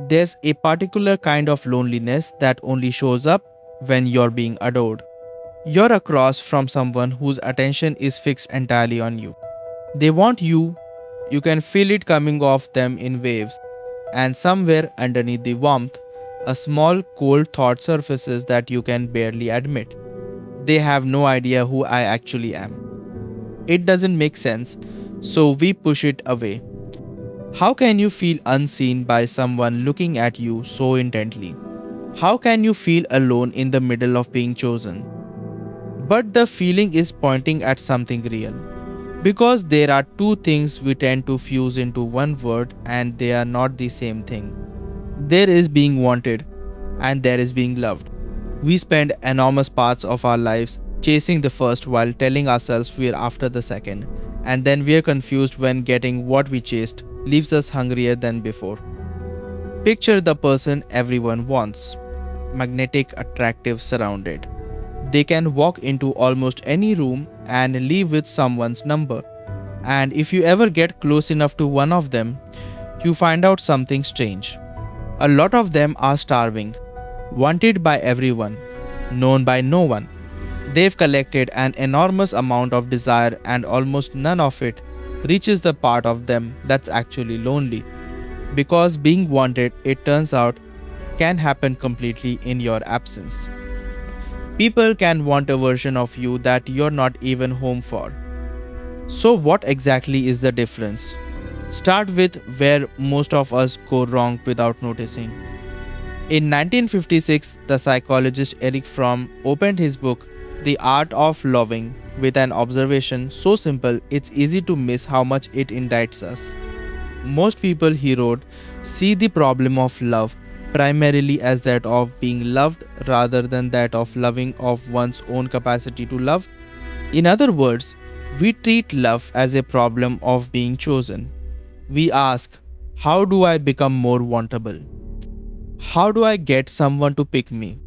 There's a particular kind of loneliness that only shows up when you're being adored. You're across from someone whose attention is fixed entirely on you. They want you can feel it coming off them in waves, and somewhere underneath the warmth, a small cold thought surfaces that you can barely admit. They have no idea who I actually am. It doesn't make sense, so we push it away. How can you feel unseen by someone looking at you so intently? How can you feel alone in the middle of being chosen? But the feeling is pointing at something real. Because there are two things we tend to fuse into one word and they are not the same thing. There is being wanted and there is being loved. We spend enormous parts of our lives chasing the first while telling ourselves we're after the second, and then we're confused when getting what we chased leaves us hungrier than before. Picture the person everyone wants, magnetic, attractive, surrounded. They can walk into almost any room and leave with someone's number. And if you ever get close enough to one of them, you find out something strange. A lot of them are starving, wanted by everyone, known by no one. They've collected an enormous amount of desire, and almost none of it reaches the part of them that's actually lonely. Because being wanted, it turns out, can happen completely in your absence. People can want a version of you that you're not even home for. So, what exactly is the difference? Start with where most of us go wrong without noticing. In 1956, the psychologist Erich Fromm opened his book, The Art of Loving, with an observation so simple it's easy to miss how much it indicts us. Most people, he wrote, see the problem of love primarily as that of being loved rather than that of loving of one's own capacity to love. In other words, we treat love as a problem of being chosen. We ask, how do I become more wantable? How do I get someone to pick me?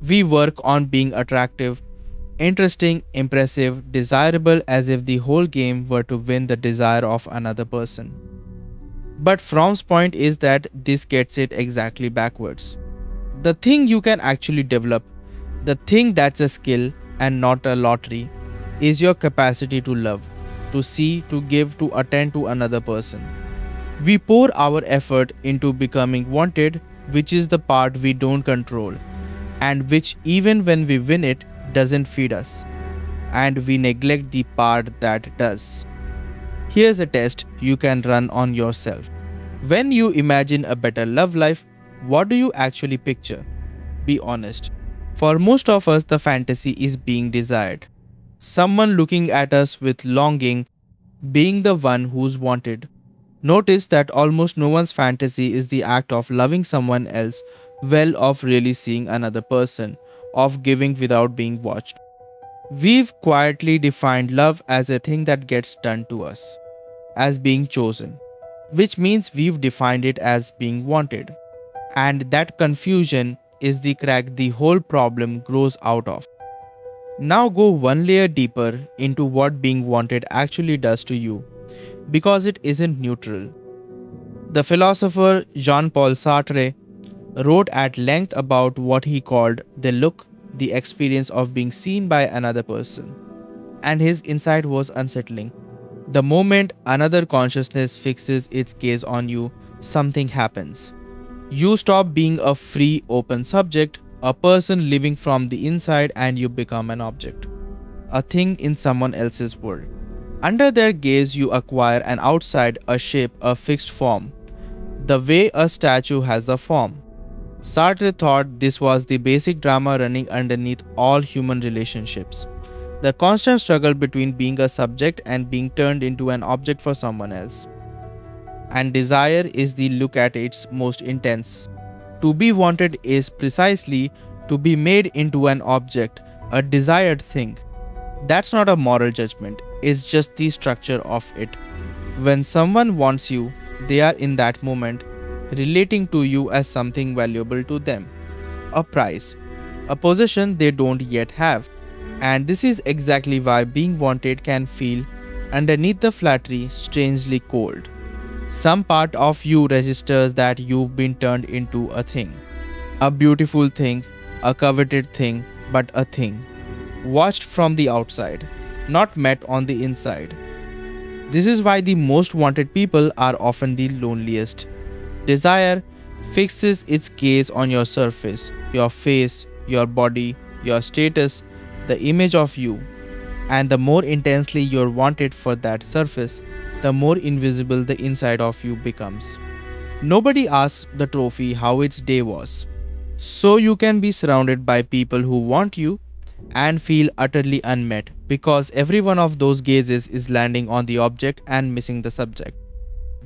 We work on being attractive, interesting, impressive, desirable as if the whole game were to win the desire of another person. But Fromm's point is that this gets it exactly backwards. The thing you can actually develop, the thing that's a skill and not a lottery, is your capacity to love, to see, to give, to attend to another person. We pour our effort into becoming wanted, which is the part we don't control, and which, even when we win it, doesn't feed us. And we neglect the part that does. Here's a test you can run on yourself. When you imagine a better love life, what do you actually picture? Be honest. For most of us, the fantasy is being desired. Someone looking at us with longing, being the one who's wanted. Notice that almost no one's fantasy is the act of loving someone else, well, of really seeing another person, of giving without being watched. We've quietly defined love as a thing that gets done to us, as being chosen, which means we've defined it as being wanted. And that confusion is the crack the whole problem grows out of. Now go one layer deeper into what being wanted actually does to you, because it isn't neutral. The philosopher Jean-Paul Sartre wrote at length about what he called the look, the experience of being seen by another person. And his insight was unsettling. The moment another consciousness fixes its gaze on you, something happens. You stop being a free, open subject, a person living from the inside, and you become an object, a thing in someone else's world. Under their gaze, you acquire an outside, a shape, a fixed form, the way a statue has a form. Sartre thought this was the basic drama running underneath all human relationships. The constant struggle between being a subject and being turned into an object for someone else. And desire is the look at its most intense. To be wanted is precisely to be made into an object, a desired thing. That's not a moral judgment, it's just the structure of it. When someone wants you, they are in that moment relating to you as something valuable to them, a prize, a possession they don't yet have. And this is exactly why being wanted can feel, underneath the flattery, strangely cold. Some part of you registers that you've been turned into a thing. A beautiful thing, a coveted thing, but a thing. Watched from the outside, not met on the inside. This is why the most wanted people are often the loneliest. Desire fixes its gaze on your surface, your face, your body, your status, the image of you, and the more intensely you're wanted for that surface, the more invisible the inside of you becomes. Nobody asks the trophy how its day was. So you can be surrounded by people who want you and feel utterly unmet because every one of those gazes is landing on the object and missing the subject.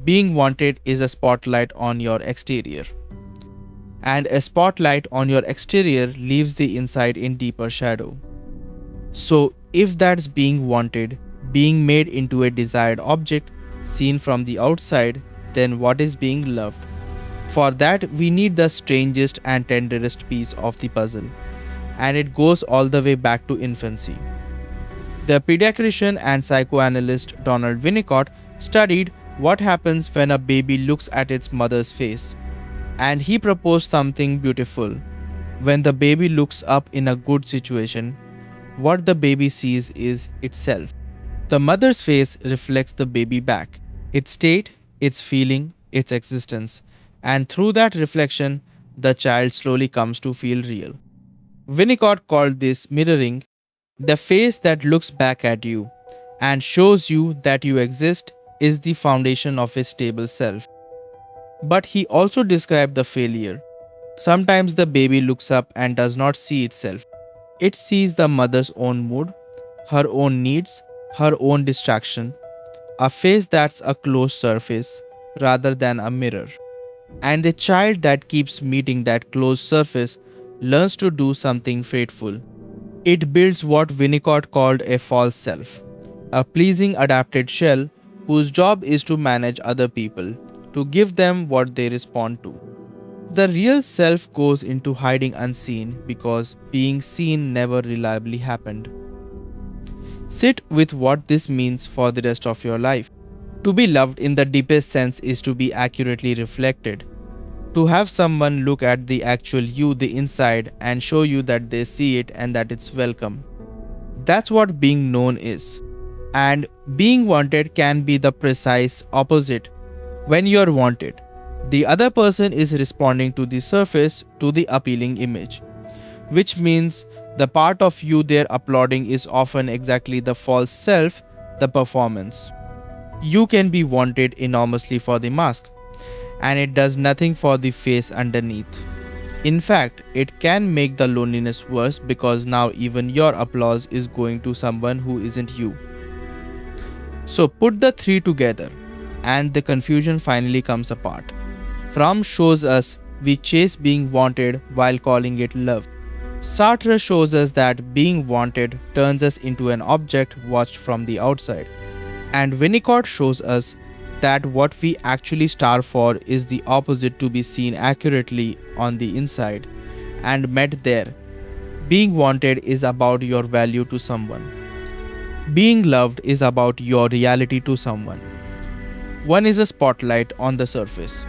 Being wanted is a spotlight on your exterior, and a spotlight on your exterior leaves the inside in deeper shadow. So, if that's being wanted, being made into a desired object seen from the outside, then what is being loved? For that, we need the strangest and tenderest piece of the puzzle, and it goes all the way back to infancy. The pediatrician and psychoanalyst Donald Winnicott studied what happens when a baby looks at its mother's face, and he proposed something beautiful. When the baby looks up in a good situation, what the baby sees is itself. The mother's face reflects the baby back, its state, its feeling, its existence, and through that reflection, the child slowly comes to feel real. Winnicott called this mirroring. The face that looks back at you and shows you that you exist is the foundation of a stable self. But he also described the failure. Sometimes the baby looks up and does not see itself. It sees the mother's own mood, her own needs, her own distraction, a face that's a closed surface rather than a mirror. And the child that keeps meeting that closed surface learns to do something fateful. It builds what Winnicott called a false self, a pleasing adapted shell whose job is to manage other people, to give them what they respond to. The real self goes into hiding unseen because being seen never reliably happened. Sit with what this means for the rest of your life. To be loved in the deepest sense is to be accurately reflected. To have someone look at the actual you, the inside, and show you that they see it and that it's welcome. That's what being known is. And being wanted can be the precise opposite. When you're wanted, the other person is responding to the surface, to the appealing image, which means the part of you they're applauding is often exactly the false self, the performance. You can be wanted enormously for the mask, and it does nothing for the face underneath. In fact, it can make the loneliness worse because now even your applause is going to someone who isn't you. So put the three together, and the confusion finally comes apart. Fromm shows us we chase being wanted while calling it love. Sartre shows us that being wanted turns us into an object watched from the outside. And Winnicott shows us that what we actually starve for is the opposite, to be seen accurately on the inside and met there. Being wanted is about your value to someone. Being loved is about your reality to someone. One is a spotlight on the surface.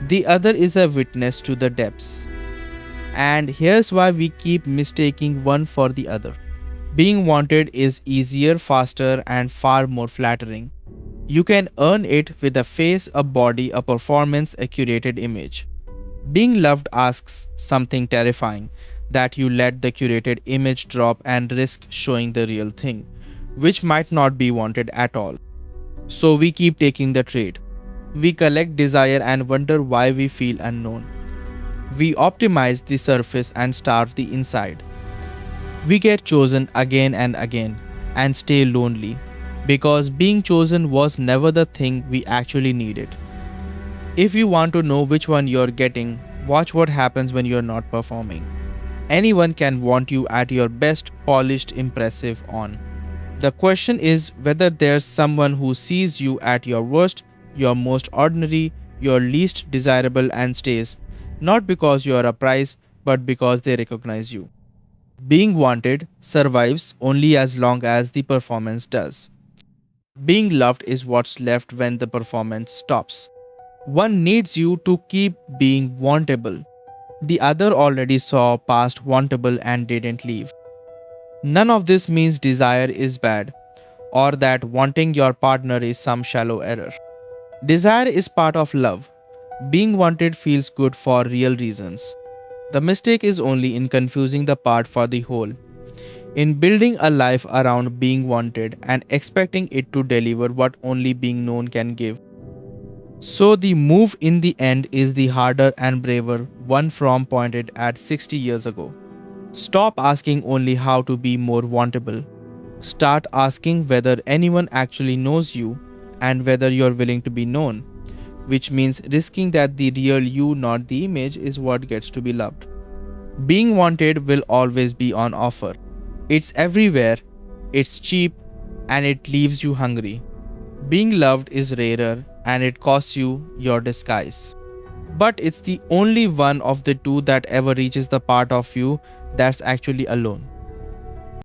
The other is a witness to the depths. And here's why we keep mistaking one for the other. Being wanted is easier, faster, and far more flattering. You can earn it with a face, a body, a performance, a curated image. Being loved asks something terrifying, that you let the curated image drop and risk showing the real thing, which might not be wanted at all. So we keep taking the trade. We collect desire and wonder why we feel unknown. We optimize the surface and starve the inside. We get chosen again and again and stay lonely because being chosen was never the thing we actually needed. If you want to know which one you're getting, watch what happens when you're not performing. Anyone can want you at your best, polished, impressive on. The question is whether there's someone who sees you at your worst, your most ordinary, your least desirable and stays, not because you're a prize, but because they recognize you. Being wanted survives only as long as the performance does. Being loved is what's left when the performance stops. One needs you to keep being wantable. The other already saw past wantable and didn't leave. None of this means desire is bad or that wanting your partner is some shallow error. Desire is part of love. Being wanted feels good for real reasons. The mistake is only in confusing the part for the whole, in building a life around being wanted and expecting it to deliver what only being known can give. So the move in the end is the harder and braver one Fromm pointed at 60 years ago. Stop asking only how to be more wantable. Start asking whether anyone actually knows you and whether you're willing to be known, which means risking that the real you, not the image, is what gets to be loved. Being wanted will always be on offer. It's everywhere, it's cheap, and it leaves you hungry. Being loved is rarer and it costs you your disguise. But it's the only one of the two that ever reaches the part of you that's actually alone.